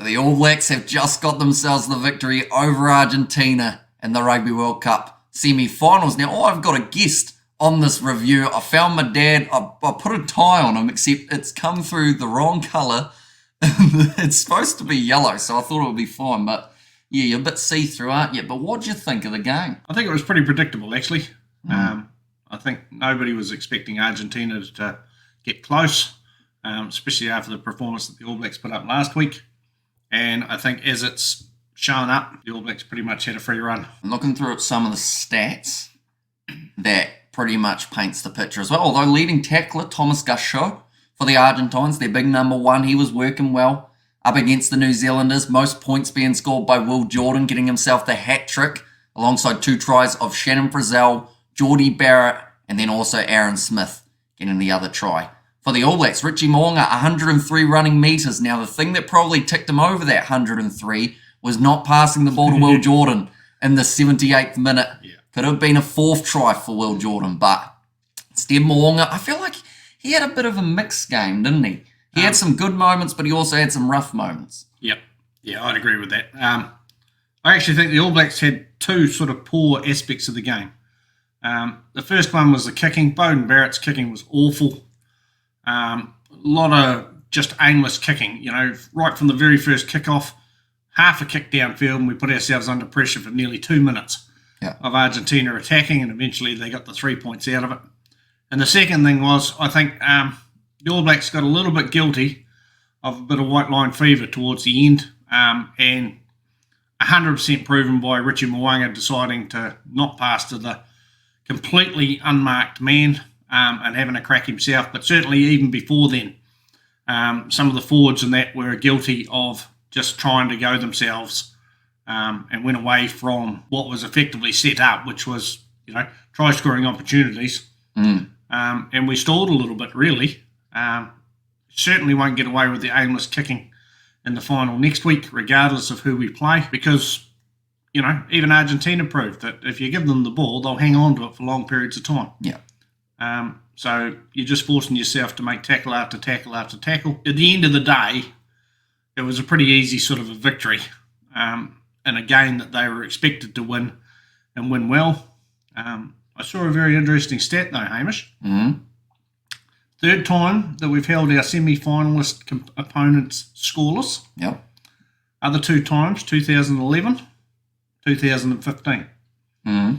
The All Blacks have just got themselves the victory over Argentina in the Rugby World Cup semi-finals. Now, I've got a guest on this review. I found my dad. I put a tie on him, except it's come through the wrong colour. It's supposed to be yellow, so I thought it would be fine. But yeah, you're a bit see-through, aren't you? But what do you think of the game? I think it was pretty predictable, actually. I think nobody was expecting Argentina to get close, especially after the performance that the All Blacks put up last week. And I think as it's shown up, the All Blacks pretty much had a free run. I'm looking through at some of the stats that pretty much paints the picture as well. Although leading tackler Thomas Gaucho for the Argentines, their big number one, he was working well up against the New Zealanders. Most points being scored by Will Jordan, getting himself the hat trick alongside 2 tries of Shannon Frizzell, Geordie Barrett, and then also Aaron Smith getting the other try. For the All Blacks, Richie Mo'unga, 103 running metres. Now, the thing that probably ticked him over that 103 was not passing the ball to Will Jordan in the 78th minute. Yeah. Could have been a 4th try for Will Jordan, but instead Mo'unga, I feel like he had a bit of a mixed game, didn't he? He had some good moments, but he also had some rough moments. Yep. Yeah, I'd agree with that. I actually think the All Blacks had 2 sort of poor aspects of the game. The first one was the kicking. Beauden Barrett's kicking was awful. A lot of just aimless kicking, right from the very first kickoff, half a kick downfield, and we put ourselves under pressure for nearly 2 minutes of Argentina attacking, and eventually they got the 3 points out of it. And the second thing was, I think the All Blacks got a little bit guilty of a bit of white line fever towards the end, and 100% proven by Richie Mo'unga deciding to not pass to the completely unmarked man and having a crack himself. But certainly even before then, some of the forwards and that were guilty of just trying to go themselves and went away from what was effectively set up, which was, try-scoring opportunities. And we stalled a little bit, really. Certainly won't get away with the aimless kicking in the final next week, regardless of who we play, because even Argentina proved that if you give them the ball, they'll hang on to it for long periods of time. Yeah. So you're just forcing yourself to make tackle after tackle after tackle. At the end of the day, it was a pretty easy sort of a victory in a game that they were expected to win and win well. I saw a very interesting stat though, Hamish. Mm-hmm. 3rd time that we've held our semi-finalist opponents scoreless. Yep. Other 2 times, 2011, 2015. Mm-hmm.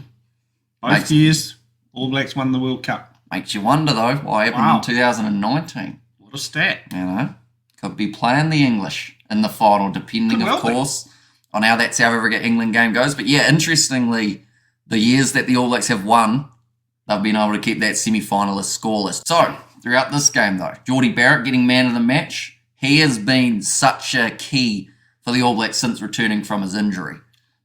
Both years, All Blacks won the World Cup. Makes you wonder, though, what happened in 2019. What a stat. Could be playing the English in the final, depending, of course, on how that South Africa England game goes. But yeah, interestingly, the years that the All Blacks have won, they've been able to keep that semi-finalist scoreless. So, throughout this game, though, Geordie Barrett getting man of the match. He has been such a key for the All Blacks since returning from his injury,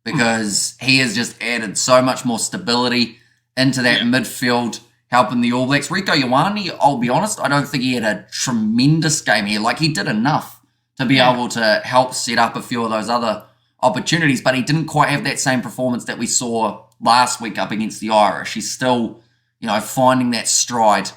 because he has just added so much more stability into that midfield, helping the All Blacks. Rieko Ioane, I'll be honest, I don't think he had a tremendous game here. Like, he did enough to be able to help set up a few of those other opportunities, but he didn't quite have that same performance that we saw last week up against the Irish. He's still, finding that stride.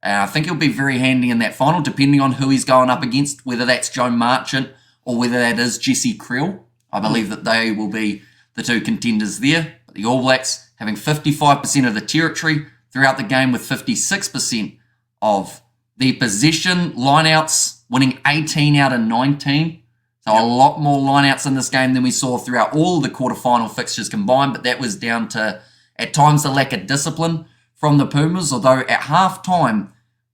I think he'll be very handy in that final, depending on who he's going up against, whether that's Joe Marchant or whether that is Jesse Creel. I believe that they will be the 2 contenders there. But the All Blacks having 55% of the territory throughout the game, with 56% of the possession. Lineouts winning 18 out of 19. So a lot more lineouts in this game than we saw throughout all the quarterfinal fixtures combined, but that was down to, at times, the lack of discipline from the Pumas, although at half-time,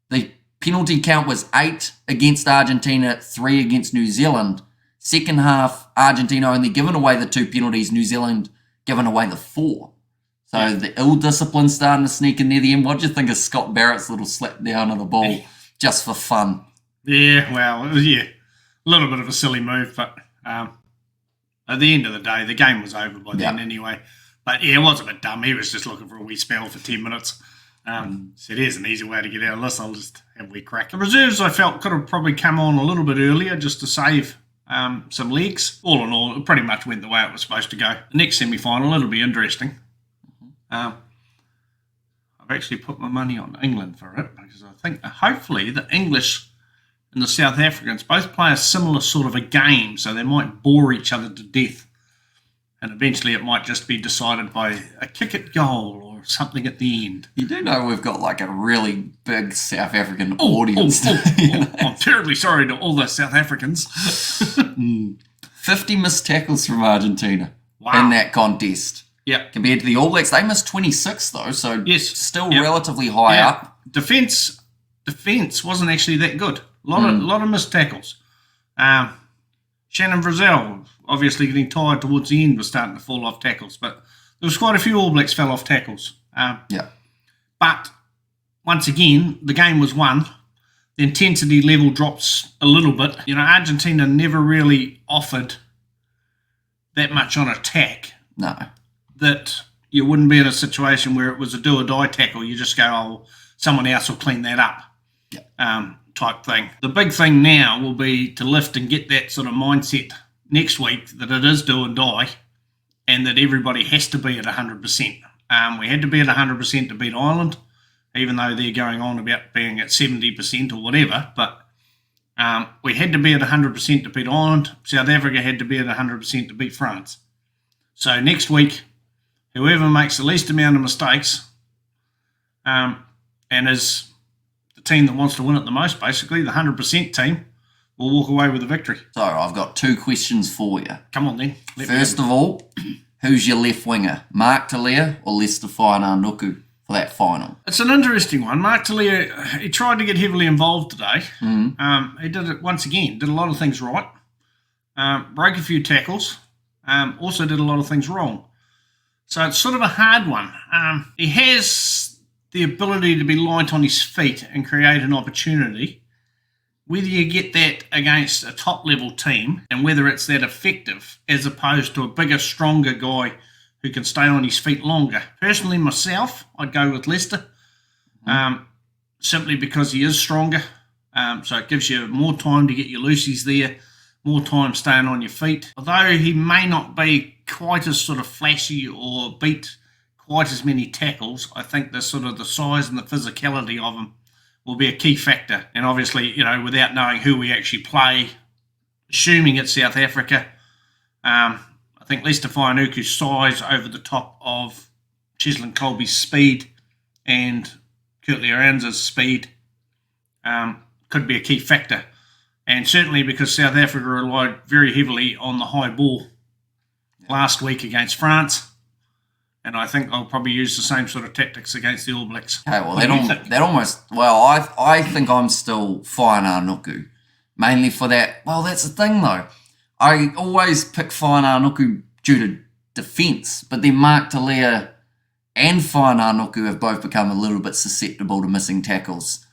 the penalty count was 8 against Argentina, 3 against New Zealand. Second half, Argentina only given away the 2 penalties, New Zealand given away the 4. So the ill-discipline starting to sneak in near the end. What do you think of Scott Barrett's little slap down of the ball just for fun? Yeah, well, it was, a little bit of a silly move, but at the end of the day, the game was over by then anyway. But yeah, it was a bit dumb. He was just looking for a wee spell for 10 minutes. Said, here's an easy way to get out of this. I'll just have a wee crack. The reserves, I felt, could have probably come on a little bit earlier just to save some legs. All in all, it pretty much went the way it was supposed to go. The next semi-final, it'll be interesting. I've actually put my money on England for it, because I think hopefully the English and the South Africans both play a similar sort of a game, so they might bore each other to death. And eventually it might just be decided by a kick at goal or something at the end. You do know we've got like a really big South African audience. I'm terribly sorry to all the South Africans. 50 missed tackles from Argentina in that contest. Yeah. Compared to the All Blacks, they missed 26 though, so still relatively high up. Defence wasn't actually that good. A lot of missed tackles. Shannon Frizzell, obviously getting tired towards the end, was starting to fall off tackles, but there was quite a few All Blacks fell off tackles. But once again, the game was won. The intensity level drops a little bit. You know, Argentina never really offered that much on attack. No. That you wouldn't be in a situation where it was a do or die tackle. You just go, oh, someone else will clean that up. Type thing. The big thing now will be to lift and get that sort of mindset next week that it is do and die and that everybody has to be at 100%. We had to be at 100% to beat Ireland, even though they're going on about being at 70% or whatever, but we had to be at 100% to beat Ireland. South Africa had to be at 100% to beat France. So next week, whoever makes the least amount of mistakes and is the team that wants to win it the most, basically, the 100% team, will walk away with a victory. So I've got 2 questions for you. Come on then. First of all, who's your left winger, Mark Talia or Lester Fainanuku for that final? It's an interesting one. Mark Talia, he tried to get heavily involved today. He did it once again, did a lot of things right, broke a few tackles, also did a lot of things wrong. So it's sort of a hard one. He has the ability to be light on his feet and create an opportunity. Whether you get that against a top-level team and whether it's that effective as opposed to a bigger, stronger guy who can stay on his feet longer. Personally, myself, I'd go with Lester, simply because he is stronger. So it gives you more time to get your loosies there, more time staying on your feet. Although he may not be quite as sort of flashy or beat quite as many tackles, I think the sort of the size and the physicality of him will be a key factor. And obviously, you know, without knowing who we actually play, assuming it's South Africa, I think Lester Fainanuku's size over the top of Cheslin Colby's speed and Kurtley Aranza's speed could be a key factor. And certainly because South Africa relied very heavily on the high ball last week against France. And I think they'll probably use the same sort of tactics against the All Blacks. Okay, well, that almost... Well, I think I'm still Fainanuku. Mainly for that... Well, that's the thing, though. I always pick Fainanuku due to defence, but then Mark Talia and Fainanuku have both become a little bit susceptible to missing tackles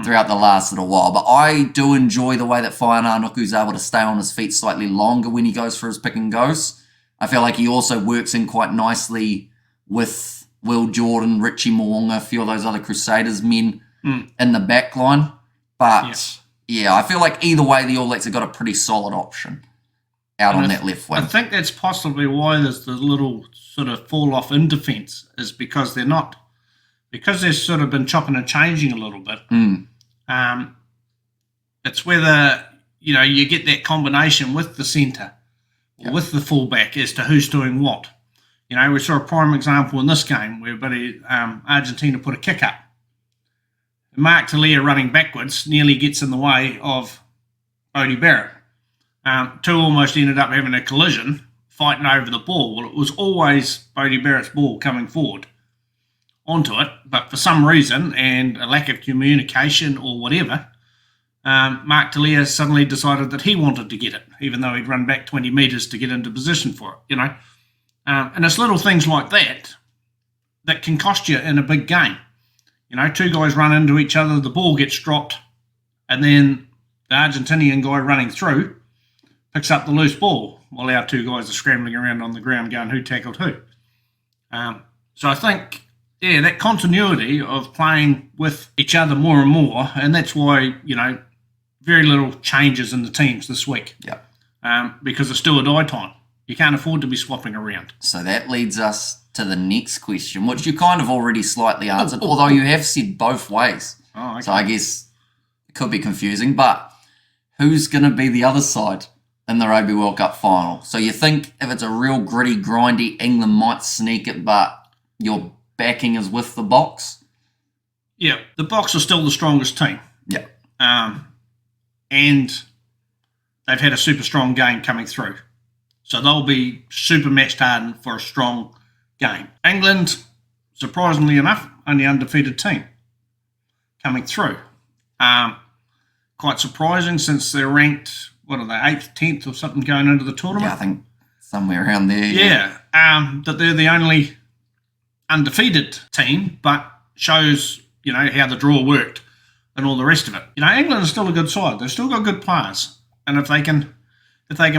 throughout the last little while. But I do enjoy the way that Fainanuku's able to stay on his feet slightly longer when he goes for his pick and goes. I feel like he also works in quite nicely with Will Jordan, Richie Mo'unga, a few of those other Crusaders men in the back line. But, yeah, I feel like either way, the All Blacks have got a pretty solid option out on that left wing. I think that's possibly why there's the little sort of fall-off in defence, is because they're not... Because they've sort of been chopping and changing a little bit, it's whether, you know, you get that combination with the centre or with the fullback as to who's doing what. You know, we saw a prime example in this game where Argentina put a kick up. Mark Talia running backwards nearly gets in the way of Bodie Barrett. Two almost ended up having a collision, fighting over the ball. Well, it was always Bodie Barrett's ball coming forward onto it, but for some reason and a lack of communication or whatever, Mark Talia suddenly decided that he wanted to get it, even though he'd run back 20 metres to get into position for it, you know. And it's little things like that that can cost you in a big game. You know, two guys run into each other, the ball gets dropped, and then the Argentinian guy running through picks up the loose ball while our two guys are scrambling around on the ground going who tackled who. So I think, yeah, that continuity of playing with each other more and more, and that's why, you know, very little changes in the teams this week. Yeah. Because it's still a die time. You can't afford to be swapping around. So that leads us to the next question, which you kind of already slightly answered, although you have said both ways. Oh, okay. So I guess it could be confusing. But who's going to be the other side in the Rugby World Cup final? So you think if it's a real gritty, grindy, England might sneak it, but your backing is with the Box? Yeah, the Box are still the strongest team. Yeah. And they've had a super strong game coming through. So they'll be super matched hardened for a strong game. England, surprisingly enough, only undefeated team coming through. Quite surprising since they're ranked, what are they, 8th, 10th or something going into the tournament? Yeah, I think somewhere around there. Yeah, that they're the only undefeated team, but shows, how the draw worked and all the rest of it. England is still a good side. They've still got good players. And if they can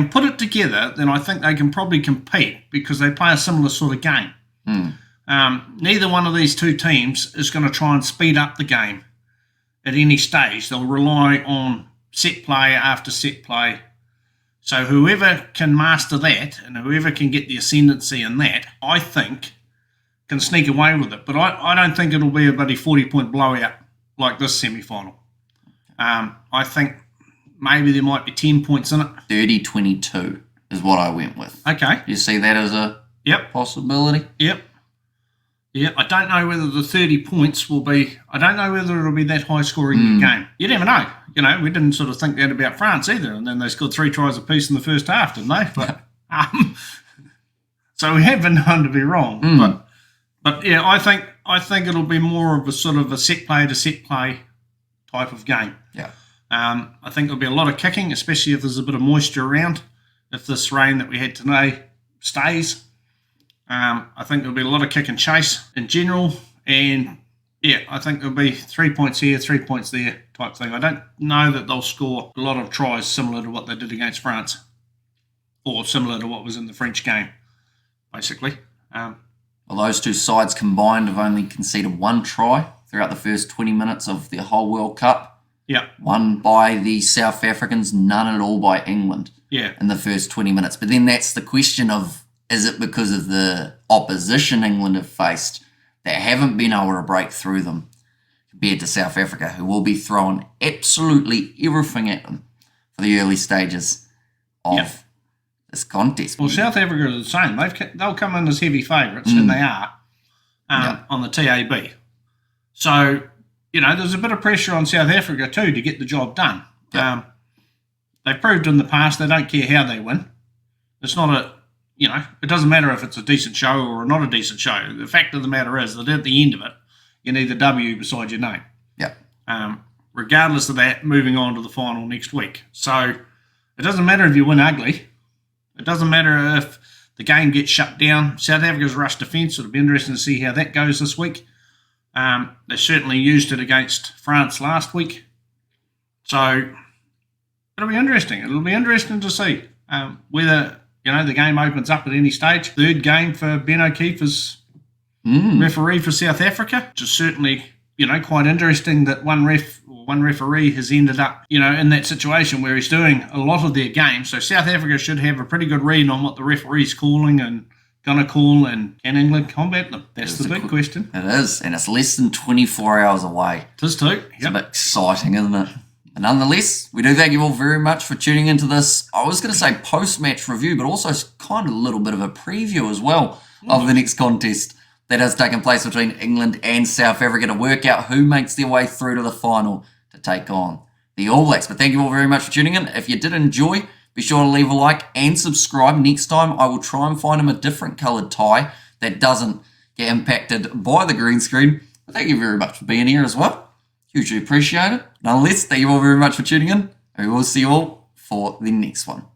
put it together, then I think they can probably compete because they play a similar sort of game. Neither one of these two teams is going to try and speed up the game at any stage. They'll rely on set play after set play. So whoever can master that and whoever can get the ascendancy in that, I think, can sneak away with it. But I don't think it'll be a bloody 40-point blowout like this semi-final. I think maybe there might be 10 points in it. 30-22 is what I went with. Okay. You see that as a possibility? Yep. I don't know whether the 30 points will be... I don't know whether it'll be that high-scoring game. You never know. We didn't sort of think that about France either, and then they scored 3 tries apiece in the first half, didn't they? But so we have been known to be wrong. But yeah, I think it'll be more of a sort of a set play to set play type of game. Yeah. I think there'll be a lot of kicking, especially if there's a bit of moisture around. If this rain that we had today stays, I think there'll be a lot of kick and chase in general. And yeah, I think there'll be 3 points here, 3 points there type thing. I don't know that they'll score a lot of tries similar to what they did against France or similar to what was in the French game, basically. Well, those two sides combined have only conceded 1 try throughout the first 20 minutes of the whole World Cup. Yeah. 1 by the South Africans, none at all by England in the first 20 minutes. But then that's the question of, is it because of the opposition England have faced that haven't been able to break through them compared to South Africa, who will be throwing absolutely everything at them for the early stages of this contest? Well, South Africa are the same. They'll come in as heavy favourites, and they are, on the TAB. So... there's a bit of pressure on South Africa too to get the job done. Yep. They've proved in the past they don't care how they win. It's not it doesn't matter if it's a decent show or not a decent show. The fact of the matter is that at the end of it, you need the W beside your name. Yeah. Regardless of that, moving on to the final next week. So it doesn't matter if you win ugly. It doesn't matter if the game gets shut down. South Africa's rush defence. It'll be interesting to see how that goes this week. They certainly used it against France last week. So it'll be interesting. It'll be interesting to see whether, the game opens up at any stage. Third game for Ben O'Keefe as referee for South Africa, which is certainly, quite interesting that one referee has ended up, in that situation where he's doing a lot of their games. So South Africa should have a pretty good read on what the referee's calling and going to call, and can England combat them? That's the big question. It is, and it's less than 24 hours away. It is too. It's a bit exciting, isn't it? But nonetheless, we do thank you all very much for tuning into this, I was going to say post-match review, but also kind of a little bit of a preview as well of the next contest that has taken place between England and South Africa to work out who makes their way through to the final to take on the All Blacks. But thank you all very much for tuning in. If you did enjoy, be sure to leave a like and subscribe. Next time, I will try and find him a different coloured tie that doesn't get impacted by the green screen. But thank you very much for being here as well. Hugely appreciate it. Nonetheless, thank you all very much for tuning in. And we will see you all for the next one.